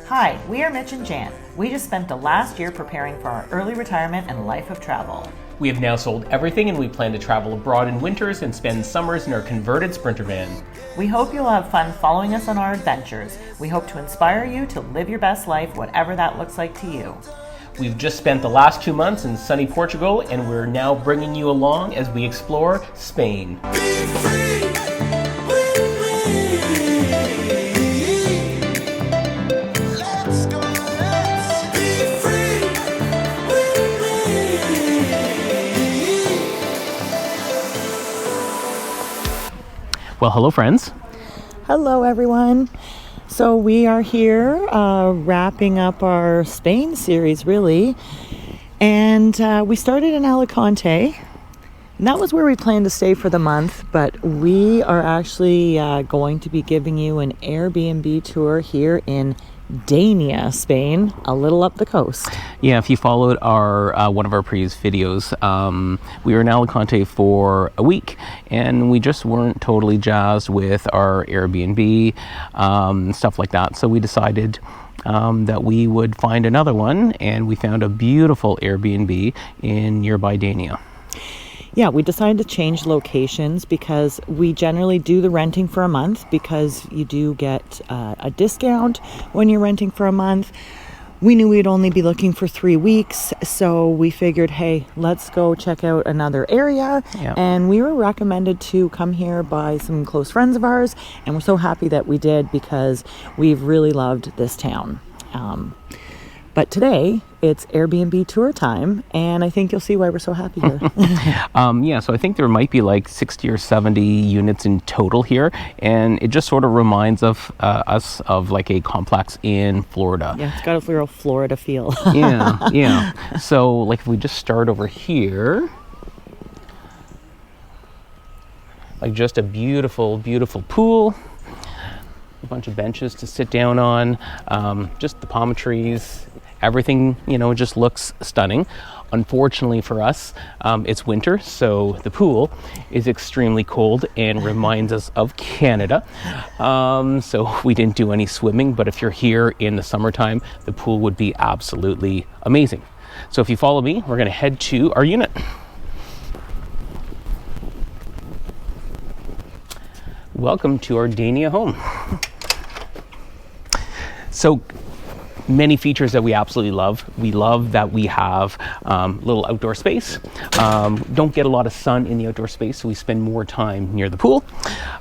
Hi, we are Mitch and Jan. We just spent the last year preparing for our early retirement and life of travel. We have now sold everything and we plan to travel abroad in winters and spend summers in our converted Sprinter van. We hope you'll have fun following us on our adventures. We hope to inspire you to live your best life, whatever that looks like to you. We've just spent the last 2 months in sunny Portugal and we're now bringing you along as we explore Spain. Be free with me. Let's go, let's be free with me. Well, hello friends. Hello everyone. So we are here wrapping up our Spain series really, and we started in Alicante, and that was where we planned to stay for the month, but we are actually going to be giving you an Airbnb tour here in Dania, Spain, a little up the coast. Yeah, if you followed our one of our previous videos, we were in Alicante for a week and we just weren't totally jazzed with our Airbnb, stuff like that. So we decided that we would find another one, and we found a beautiful Airbnb in nearby Dania. Yeah, we decided to change locations because we generally do the renting for a month because you do get a discount when you're renting for a month. We knew we'd only be looking for 3 weeks, so we figured, hey, let's go check out another area. Yeah. And we were recommended to come here by some close friends of ours, and we're so happy that we did because we've really loved this town. But today, it's Airbnb tour time, and I think you'll see why we're so happy here. Yeah, so I think there might be like 60 or 70 units in total here, and it just sort of reminds of us of like a complex in Florida. Yeah, it's got a real Florida feel. Yeah. So like if we just start over here, like just a beautiful, beautiful pool, a bunch of benches to sit down on, just the palm trees. Everything, just looks stunning. Unfortunately for us, it's winter, so the pool is extremely cold and reminds us of Canada. So we didn't do any swimming, but if you're here in the summertime, the pool would be absolutely amazing. So if you follow me, we're gonna head to our unit. Welcome to our Dania home. So many features that we absolutely love. We love that we have little outdoor space. Don't get a lot of sun in the outdoor space, so we spend more time near the pool.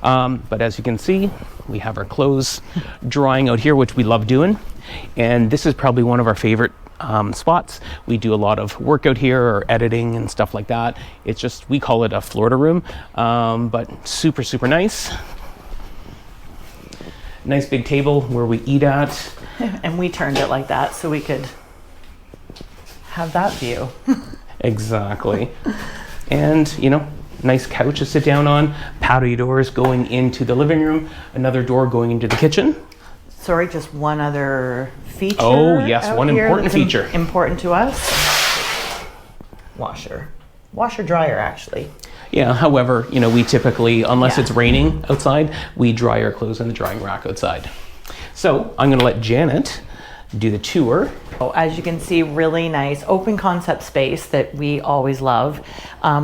But as you can see, we have our clothes drying out here, which we love doing. And this is probably one of our favorite spots. We do a lot of work out here or editing and stuff like that. It's just, we call it a Florida room, but super, super nice. Nice big table where we eat at. And we turned it like that so we could have that view. Exactly. And, nice couch to sit down on, patio doors going into the living room, another door going into the kitchen. Sorry, just one other feature. Oh, yes, out one here important that's feature. Important to us. Washer dryer, actually. Yeah, however, we typically, unless Yeah. it's raining outside, we dry our clothes in the drying rack outside. So I'm going to let Janet do the tour. Oh, as you can see, really nice open concept space that we always love.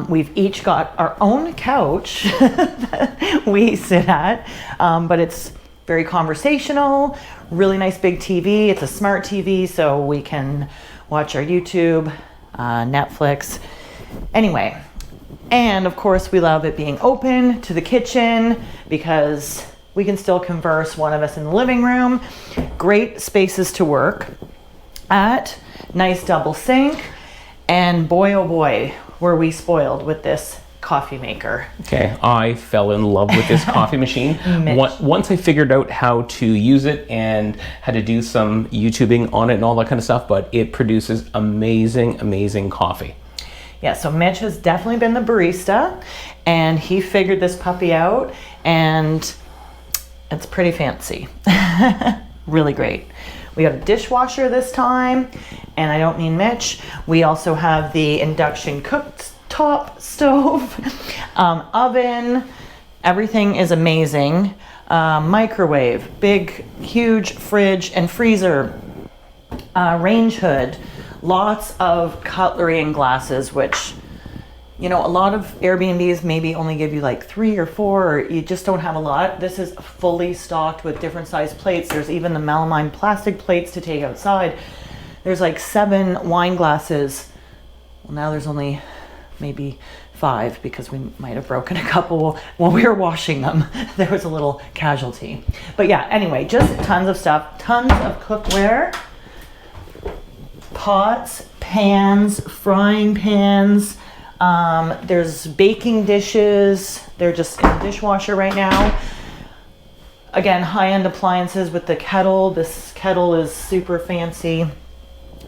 We've each got our own couch that we sit at, but it's very conversational, really nice big TV. It's a smart TV, so we can watch our YouTube, Netflix. Anyway, and of course we love it being open to the kitchen because we can still converse, one of us in the living room. Great spaces to work at, nice double sink, and boy oh boy, were we spoiled with this coffee maker. Okay, I fell in love with this coffee machine. Once I figured out how to use it and how to do some YouTubing on it and all that kind of stuff, but it produces amazing, amazing coffee. Yeah, so Mitch has definitely been the barista, and he figured this puppy out, and it's pretty fancy. Really great. We got a dishwasher this time, and I don't mean Mitch. We also have the induction cooktop stove, oven. Everything is amazing. microwave, big, huge fridge and freezer, range hood, lots of cutlery and glasses, which, you know, a lot of Airbnbs maybe only give you like 3 or 4, or you just don't have a lot. This is fully stocked with different size plates. There's even the melamine plastic plates to take outside. There's like 7 wine glasses. Well, now there's only maybe 5 because we might have broken a couple while we were washing them. There was a little casualty. But yeah, anyway, just tons of stuff, tons of cookware, pots, pans, frying pans. There's baking dishes. They're just in the dishwasher right now. Again, high-end appliances with the kettle. This kettle is super fancy.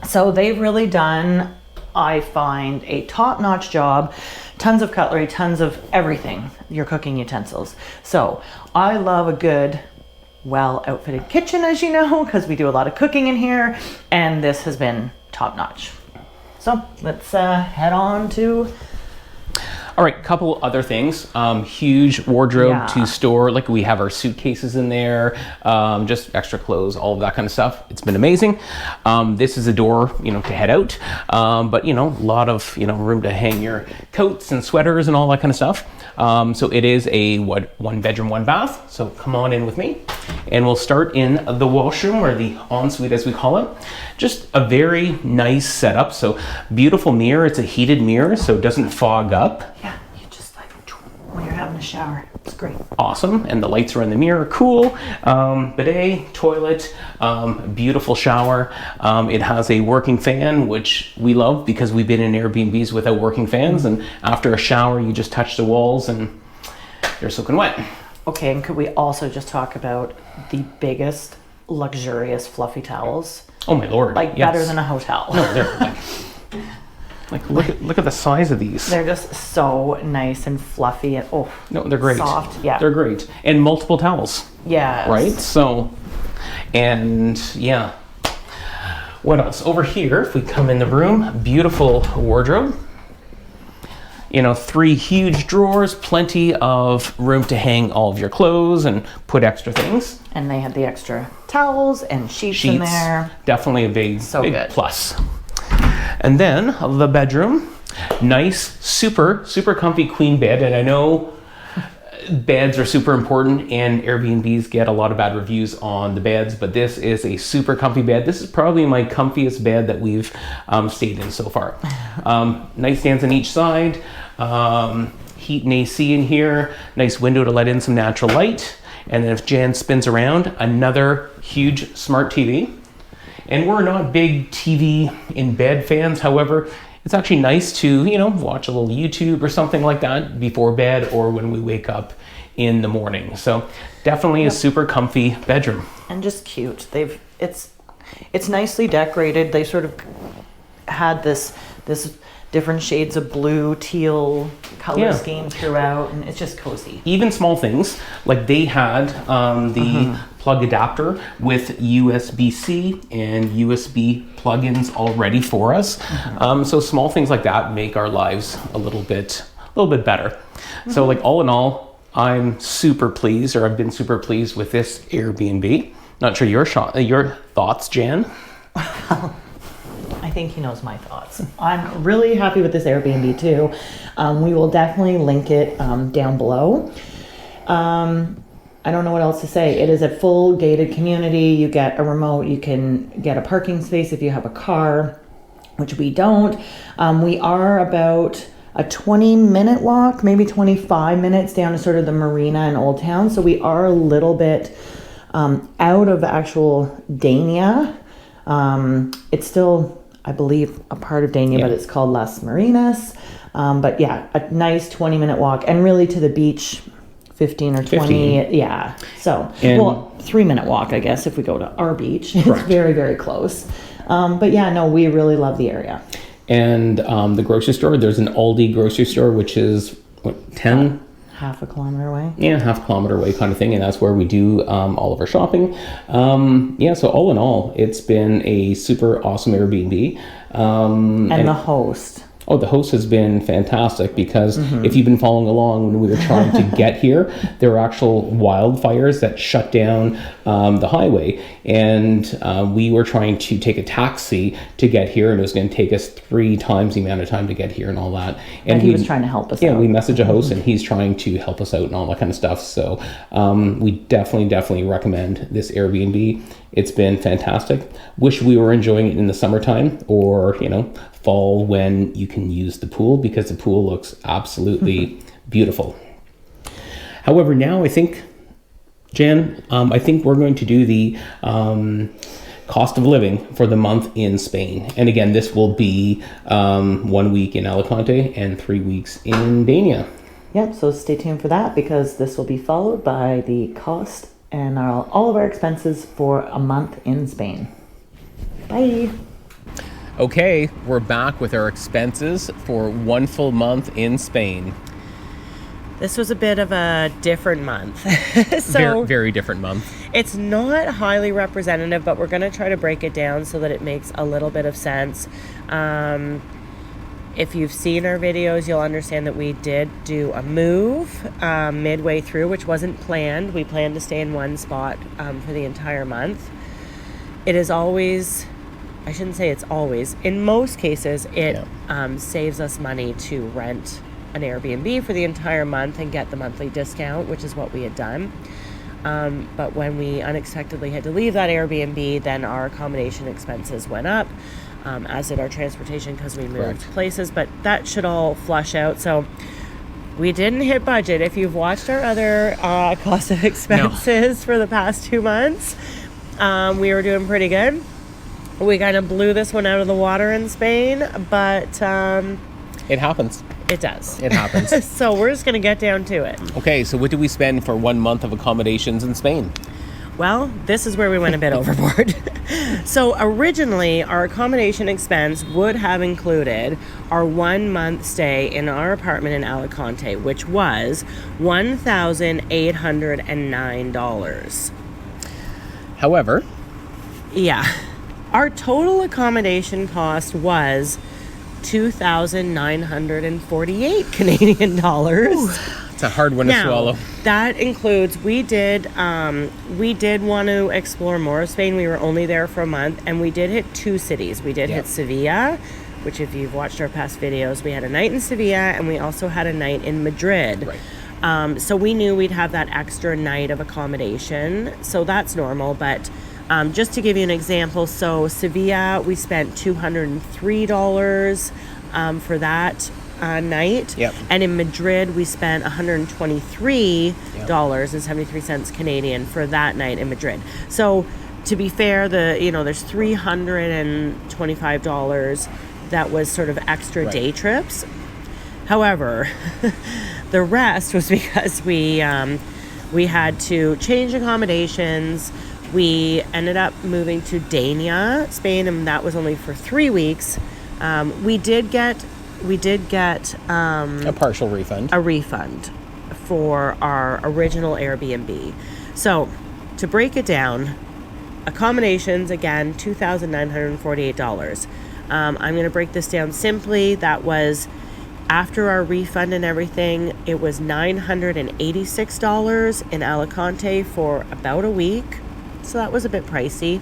So they've really done, I find, a top-notch job. Tons of cutlery, tons of everything, your cooking utensils. So I love a good, well-outfitted kitchen, as you know, because we do a lot of cooking in here, and this has been top-notch. So let's head on to... All right, couple other things. Huge wardrobe Yeah. to store. Like we have our suitcases in there, just extra clothes, all of that kind of stuff. It's been amazing. This is a door, you know, to head out, but you know, a lot of, you know, room to hang your coats and sweaters and all that kind of stuff. So it is a 1 bedroom, 1 bath. So come on in with me, and we'll start in the washroom, or the ensuite as we call it. Just a very nice setup. So beautiful mirror. It's a heated mirror, so it doesn't fog up. Yeah, you just like when you're having a shower. It's great. Awesome. And the lights are in the mirror. Cool. Bidet, toilet, beautiful shower. It has a working fan, which we love because we've been in Airbnbs without working fans. And after a shower, you just touch the walls and they're soaking wet. Okay, and could we also just talk about the biggest, luxurious, fluffy towels? Oh my Lord. Like yes. better than a hotel. No, they're like look at the size of these. They're just so nice and fluffy and No, they're great. soft. Yeah. They're great. And multiple towels. Yeah. Right? So, and yeah. What else? Over here, if we come in the room, beautiful wardrobe. You know, 3 huge drawers, plenty of room to hang all of your clothes and put extra things. And they had the extra towels and sheets in there. Definitely a big, So big good. plus. And then the bedroom, nice, super comfy queen bed. And I know beds are super important, and Airbnbs get a lot of bad reviews on the beds, but this is a super comfy bed. This is probably my comfiest bed that we've stayed in so far. Nightstands on each side, heat and AC in here, nice window to let in some natural light. And then if Jan spins around, another huge smart TV. And we're not big TV in bed fans. However, it's actually nice to, you know, watch a little YouTube or something like that before bed or when we wake up in the morning. So definitely a super comfy bedroom. And just cute. It's nicely decorated. They sort of had this different shades of blue, teal color scheme throughout, and it's just cozy. Even small things, like they had the plug adapter with USB-C and USB plugins already for us. So small things like that make our lives a little bit better. So like all in all, I'm super pleased, or I've been super pleased with this Airbnb. Not sure your thoughts, Jan. I think he knows my thoughts. I'm really happy with this Airbnb too. We will definitely link it down below. I don't know what else to say. It is a full gated community. You get a remote. You can get a parking space if you have a car, which we don't. We are about a 20-minute walk, maybe 25 minutes down to sort of the marina in Old Town. So we are a little bit out of actual Dania. It's still, I believe, a part of Dania, but it's called Las Marinas. But yeah, a nice 20-minute walk, and really to the beach, 15 or 20. 15. Yeah. So, And- well, 3-minute walk, I guess, if we go to our beach. It's very, very close. But yeah, no, we really love the area. And the grocery store, there's an Aldi grocery store, which is, what, 10? Half a kilometer away. Yeah, half-kilometer away kind of thing, and that's where we do all of our shopping. So all in all, it's been a super awesome Airbnb. And the host. Oh, the host has been fantastic because if you've been following along when we were trying to get here, there were actual wildfires that shut down the highway. And we were trying to take a taxi to get here, and it was going to take us 3 times the amount of time to get here and all that. And he was trying to help us out. We messaged a host, and he's trying to help us out and all that kind of stuff. So we definitely recommend this Airbnb. It's been fantastic. Wish we were enjoying it in the summertime or, fall when you can use the pool, because the pool looks absolutely beautiful. However, now I think, Jan, I think we're going to do the cost of living for the month in Spain. And again, this will be 1 week in Alicante and 3 weeks in Dania. Yep, so stay tuned for that, because this will be followed by the cost and all of our expenses for a month in Spain. Bye. Okay, we're back with our expenses for 1 full month in Spain. This was a bit of a different month. Very, very different month. It's not highly representative, but we're going to try to break it down so that it makes a little bit of sense. If you've seen our videos, you'll understand that we did do a move midway through, which wasn't planned. We planned to stay in one spot for the entire month. It is always, I shouldn't say it's always, in most cases, it saves us money to rent an Airbnb for the entire month and get the monthly discount, which is what we had done. But when we unexpectedly had to leave that Airbnb, then our accommodation expenses went up, as did our transportation, because we moved places. But that should all flush out. So we didn't hit budget. If you've watched our other cost of expenses for the past 2 months, we were doing pretty good. We kind of blew this one out of the water in Spain, but It happens. it does. It happens. So we're just going to get down to it. Okay, so what did we spend for 1 month of accommodations in Spain? Well, this is where we went a bit overboard. So originally, our accommodation expense would have included our 1 month stay in our apartment in Alicante, which was $1,809. However, Yeah. Our total accommodation cost was 2,948 Canadian dollars. it's a hard one to swallow. That includes, we did want to explore more of Spain. We were only there for a month, and we did hit 2 cities. We did hit Sevilla, which if you've watched our past videos, we had a night in Sevilla, and we also had a night in Madrid. Right. So we knew we'd have that extra night of accommodation, so that's normal. But just to give you an example, so Sevilla, we spent $203 for that night. Yep. And in Madrid, we spent $123.73 Canadian for that night in Madrid. So to be fair, there's $325 that was sort of extra day trips. However, the rest was because we had to change accommodations. We ended up moving to Dania, Spain, and that was only for 3 weeks. We did get A partial refund. a refund for our original Airbnb. So to break it down, accommodations, again, $2,948. I'm going to break this down simply. That was after our refund and everything. It was $986 in Alicante for about a week. So that was a bit pricey.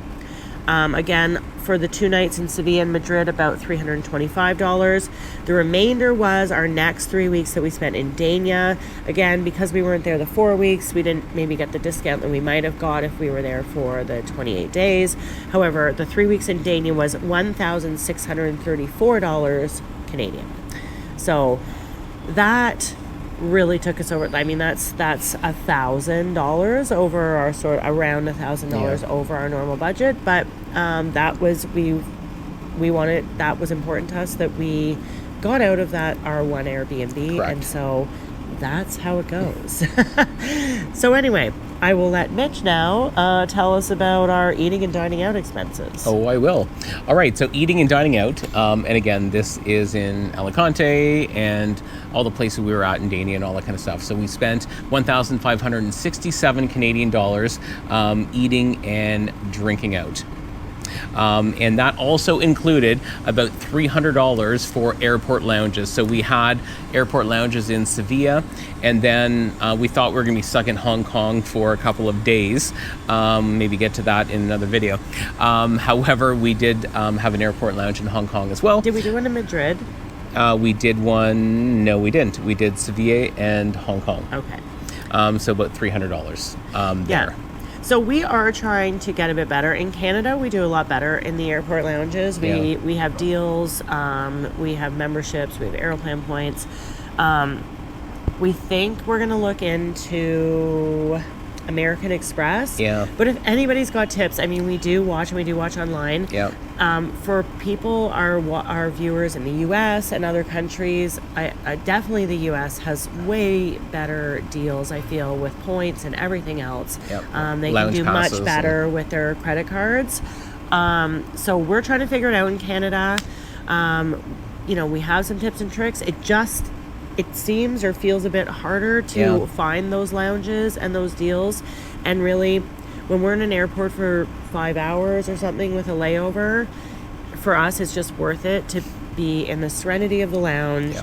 Again, for the 2 nights in Sevilla and Madrid, about $325. The remainder was our next 3 weeks that we spent in Dania. Again, because we weren't there the 4 weeks, we didn't maybe get the discount that we might have got if we were there for the 28 days. However, the 3 weeks in Dania was $1,634 Canadian. So that really took us over. I mean, that's $1,000 over our around $1,000 over our normal budget. But that was we wanted, that was important to us, that we got out of that our one Airbnb. Correct. And so that's how it goes. So anyway, I will let Mitch now tell us about our eating and dining out expenses. Oh, I will. All right, so eating and dining out, and again, this is in Alicante and all the places we were at in Dania and all that kind of stuff. So we spent 1,567 Canadian dollars eating and drinking out. And that also included about $300 for airport lounges. So we had airport lounges in Sevilla, and then we thought we were going to be stuck in Hong Kong for a couple of days. Maybe get to that in another video. However, we did have an airport lounge in Hong Kong as well. Did we do one in Madrid? We did one. No, we didn't. We did Sevilla and Hong Kong. Okay. So about $300 Yeah. there. So we are trying to get a bit better. In Canada, we do a lot better in the airport lounges. We have deals, we have memberships, we have Aeroplan points. We think we're going to look into American Express. Yeah. But if anybody's got tips, I mean, we do watch online. Yeah. For people, our viewers in the U.S. and other countries, I definitely the U.S. has way better deals, I feel, with points and everything else. Yep. They Lounge can do passes much better with their credit cards. So we're trying to figure it out in Canada. We have some tips and tricks. It seems or feels a bit harder to find those lounges and those deals. And really, when we're in an airport for 5 hours or something with a layover, for us, it's just worth it to be in the serenity of the lounge,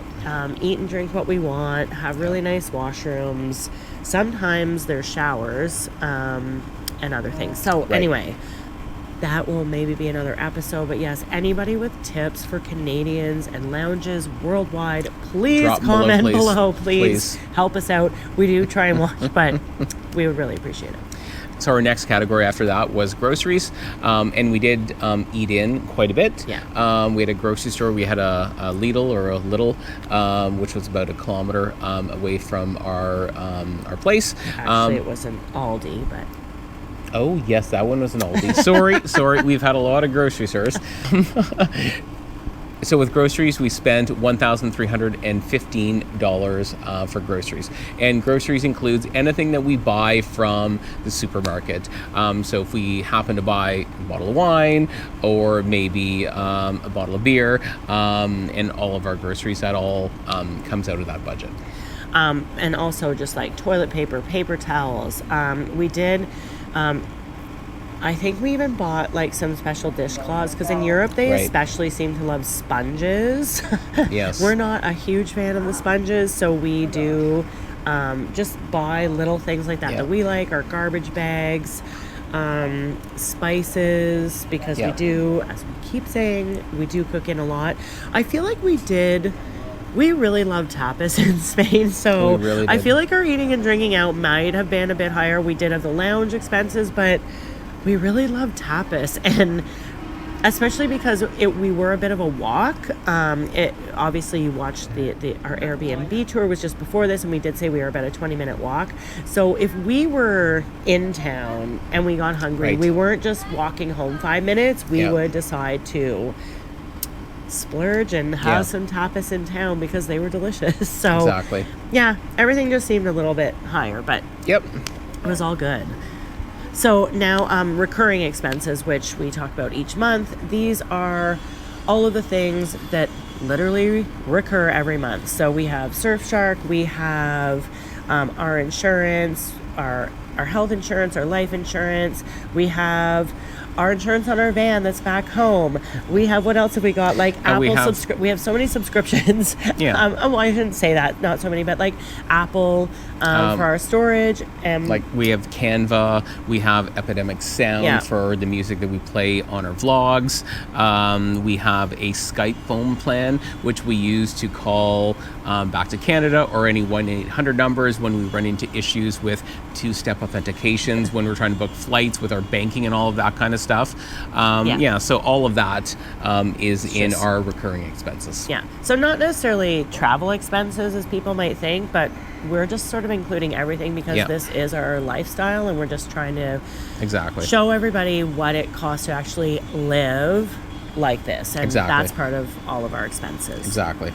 eat and drink what we want, have really nice washrooms. Sometimes there's showers and other things. So anyway, that will maybe be another episode. But yes, anybody with tips for Canadians and lounges worldwide, please Drop comment below, below. please. Please help us out. We do try and watch, but we would really appreciate it. So our next category after that was groceries, and we did eat in quite a bit. Yeah. We had a grocery store. We had a Lidl or a Little, which was about a kilometer away from our place. Actually, it was an Aldi, but Oh yes, that one was an Aldi. Sorry. We've had a lot of grocery stores. So with groceries, we spent $1,315 for groceries. And groceries includes anything that we buy from the supermarket. So if we happen to buy a bottle of wine or maybe a bottle of beer, and all of our groceries, that all comes out of that budget. and also just like toilet paper, paper towels. We did. I think we even bought like some special dishcloths because in Europe they Right. especially seem to love sponges. Yes. We're not a huge fan of the sponges, so we do just buy little things like that Yeah. that we like. Our garbage bags, spices, because Yeah. we do, as we keep saying, we do cook in a lot. I feel like we really love tapas in Spain, so We really I did. feel like our eating and drinking out might have been a bit higher. We did have the lounge expenses, but we really love tapas, and especially because we were a bit of a walk. Obviously, you watched our Airbnb tour was just before this, and we did say we were about a 20-minute walk. So if we were in town and we got hungry, Right. we weren't just walking home 5 minutes. We Yeah. would decide to splurge and have Yeah. some tapas in town because they were delicious. So Exactly. yeah, everything just seemed a little bit higher, but Yep. it was all good. So now recurring expenses, which we talk about each month. These are all of the things that literally recur every month. So we have Surfshark, we have our insurance, our health insurance, our life insurance. We have our insurance on our van that's back home. We have, what else have we got? Like we Apple have- we have so many subscriptions. Yeah. Well, I shouldn't say that, not so many, but like Apple for our storage, and Like we have Canva, we have Epidemic Sound Yeah. for the music that we play on our vlogs. We have a Skype phone plan, which we use to call back to Canada or any 1-800 numbers when we run into issues with two-step authentications, when we're trying to book flights with our banking and all of that kind of stuff. Yeah. So all of that is in just- our recurring expenses. yeah. So not necessarily travel expenses as people might think, but we're just sort of including everything because Yeah. this is our lifestyle, and we're just trying to Exactly. show everybody what it costs to actually live like this, and Exactly. that's part of all of our expenses. Exactly.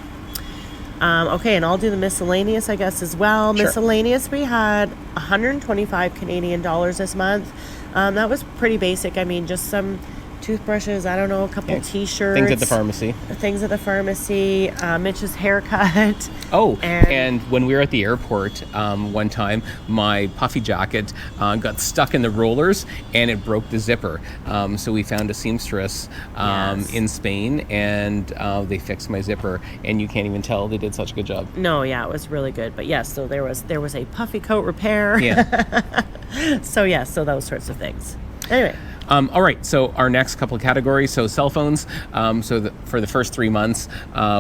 Okay, and I'll do the miscellaneous, I guess, as well. Sure. Miscellaneous, we had 125 Canadian dollars this month. That was pretty basic. I mean, just some toothbrushes, I don't know, a couple Yeah. t-shirts. Things at the pharmacy. Things at the pharmacy, Mitch's haircut. Oh, And- and when we were at the airport one time, my puffy jacket got stuck in the rollers and it broke the zipper. So we found a seamstress Yes. in Spain, and they fixed my zipper. And you can't even tell they did such a good job. No, yeah, it was really good. But yes, so there was a puffy coat repair. Yeah. So yes, so those sorts of things. Anyway. All right, so our next couple of categories, so cell phones. For the first 3 months,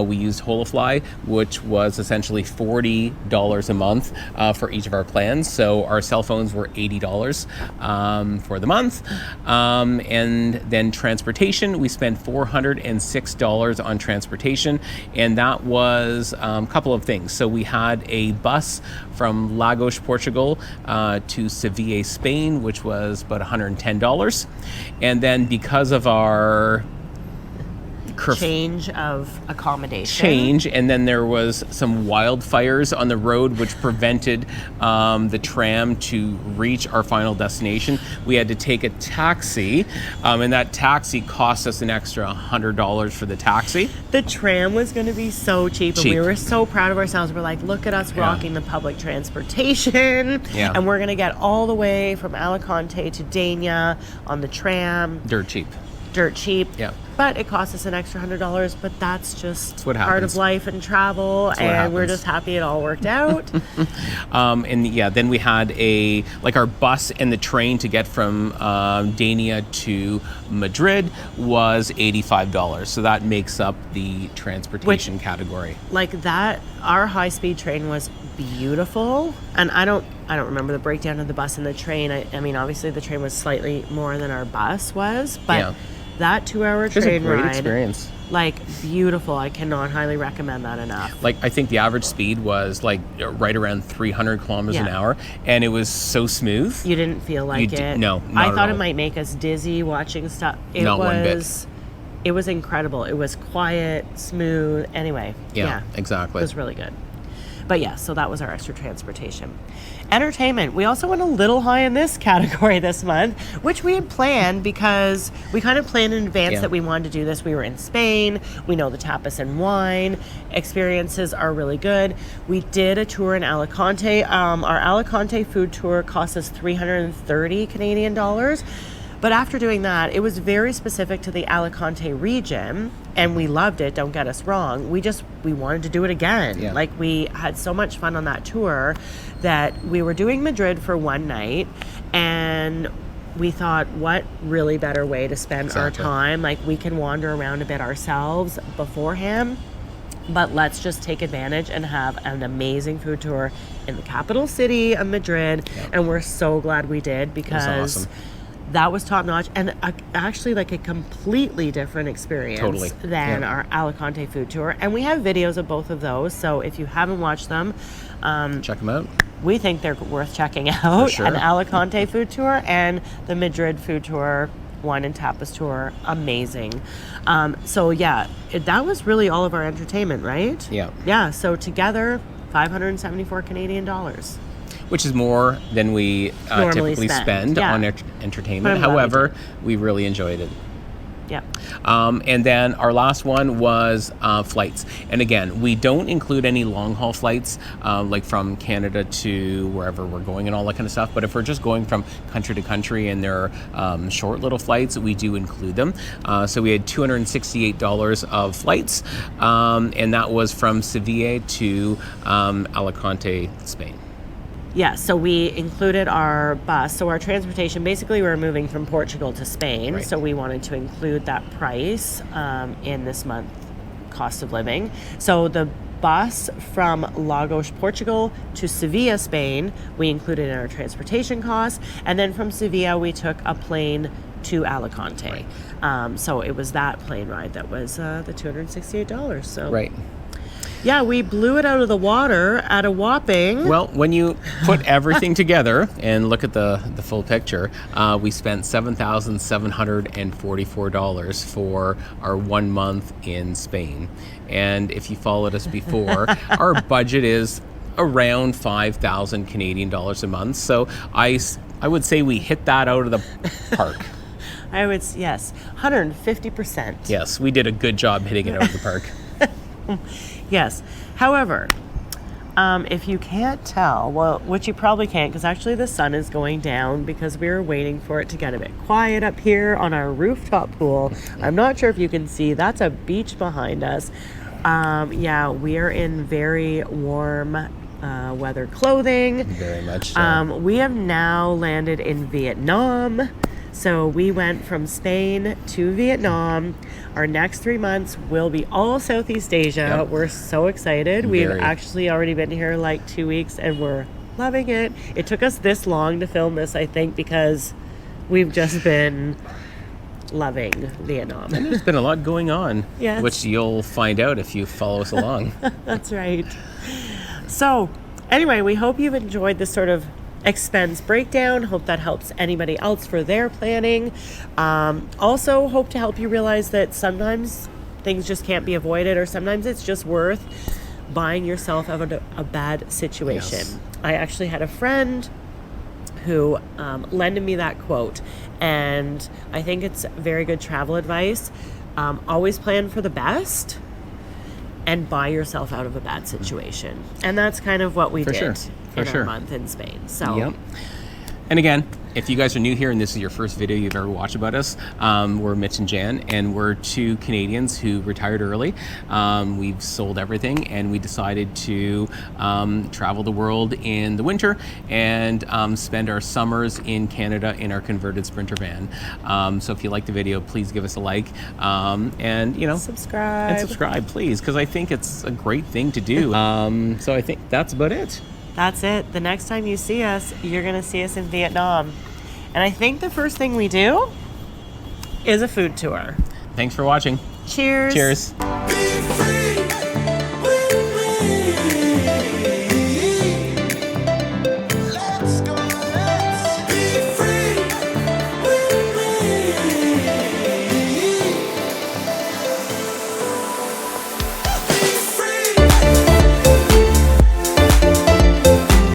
we used Holofly, which was essentially $40 a month for each of our plans. So our cell phones were $80 for the month. And then transportation, we spent $406 on transportation, and that was a couple of things. So we had a bus from Lagos, Portugal to Sevilla, Spain, which was about $110. And then because of our Change of accommodation. change, and then there was some wildfires on the road which prevented the tram to reach our final destination. We had to take a taxi, and that taxi cost us an extra $100 for the taxi. The tram was going to be so cheap, and Cheap. we were so proud of ourselves. We're like, look at us Yeah. rocking the public transportation. Yeah. And we're going to get all the way from Alicante to Dania on the tram, Dirt cheap. dirt cheap. Yeah. But it cost us an extra $100, but that's just what part happens. of life and travel, what and we're happens. just happy it all worked out. And yeah, then we had our bus and the train to get from Dania to Madrid was $85. So that makes up the transportation category. Like that, our high-speed train was beautiful, and I don't remember the breakdown of the bus and the train. I mean, obviously the train was slightly more than our bus was, but Yeah. that 2-hour It was a train great ride, experience. like beautiful. I cannot highly recommend that enough. Like, I think the average speed was like right around 300 kilometers an Yeah. hour, and it was so smooth. You didn't feel like You it. no, I not at thought it all. might make us dizzy watching stuff. It Not was, one bit. It was incredible. It was quiet, smooth. Anyway, Yeah, it exactly. was really good. But yeah, so that was our extra transportation. Entertainment. We also went a little high in this category this month, which we had planned because we kind of planned in advance Yeah. that we wanted to do this. We were in Spain. We know the tapas and wine experiences are really good. We did a tour in Alicante. Our Alicante food tour cost us 330 Canadian dollars. But after doing that, it was very specific to the Alicante region, and we loved it, don't get us wrong. We wanted to do it again. Yeah. Like, we had so much fun on that tour that we were doing Madrid for one night, and we thought, what really better way to spend our Exactly. time? Like, we can wander around a bit ourselves beforehand, but let's just take advantage and have an amazing food tour in the capital city of Madrid. Yeah. And we're so glad we did, because awesome. that was top notch, and actually like a completely different experience Totally. than Yeah. our Alicante food tour. And we have videos of both of those, so if you haven't watched them, Check them out. we think they're worth checking out. sure. An Alicante food tour and the Madrid food tour, wine and tapas tour, amazing. So yeah, that was really all of our entertainment, right? Yeah. Yeah. So together, 574 Canadian dollars. Which is more than we Normally typically spend, spend yeah. on But entertainment. I'm glad we However, did. we really enjoyed it. Yeah. And then our last one was flights. And again, we don't include any long haul flights, like from Canada to wherever we're going and all that kind of stuff. But if we're just going from country to country and there are short little flights, we do include them. So we had $268 of flights, and that was from Sevilla to Alicante, Spain. Yeah, so we included our bus. So our transportation, basically we were moving from Portugal to Spain. Right. So we wanted to include that price in this month cost of living. So the bus from Lagos, Portugal to Sevilla, Spain, we included in our transportation costs. And then from Sevilla, we took a plane to Alicante. So it was that plane ride that was the $268. So Right. yeah, we blew it out of the water at a whopping... Well, when you put everything together and look at the full picture, we spent $7,744 for our 1 month in Spain. And if you followed us before, our budget is around 5,000 Canadian dollars a month. So I would say we hit that out of the park. Yes, 150%. Yes, we did a good job hitting it out of the park. Yes. However, if you can't tell, well, which you probably can't, because actually the sun is going down because we were waiting for it to get a bit quiet up here on our rooftop pool. I'm not sure if you can see, that's a beach behind us. Yeah, we are in very warm weather clothing. Very much so. We have now landed in Vietnam. So we went from Spain to Vietnam. Our next 3 months will be all Southeast Asia. Yep. We're so excited. We've Very. actually already been here like 2 weeks and we're loving it. It took us this long to film this, I think, because we've just been loving Vietnam. There's been a lot going on, Yes. which you'll find out if you follow us along. That's right. So, anyway, we hope you've enjoyed this sort of expense breakdown. Hope that helps anybody else for their planning. Also, hope to help you realize that sometimes things just can't be avoided, or sometimes it's just worth buying yourself out of a bad situation. Yes. I actually had a friend who lended me that quote, and I think it's very good travel advice. Always plan for the best and buy yourself out of a bad situation. And that's kind of what we For did sure. For in sure. our month in Spain. So Yep. And again, if you guys are new here and this is your first video you've ever watched about us, we're Mitch and Jan, and we're two Canadians who retired early. We've sold everything, and we decided to travel the world in the winter and spend our summers in Canada in our converted Sprinter van. So if you like the video, please give us a like, and subscribe. and subscribe, please, because I think it's a great thing to do. So I think that's about it. That's it. The next time you see us, you're going to see us in Vietnam. And I think the first thing we do is a food tour. Thanks for watching. Cheers. Cheers. Be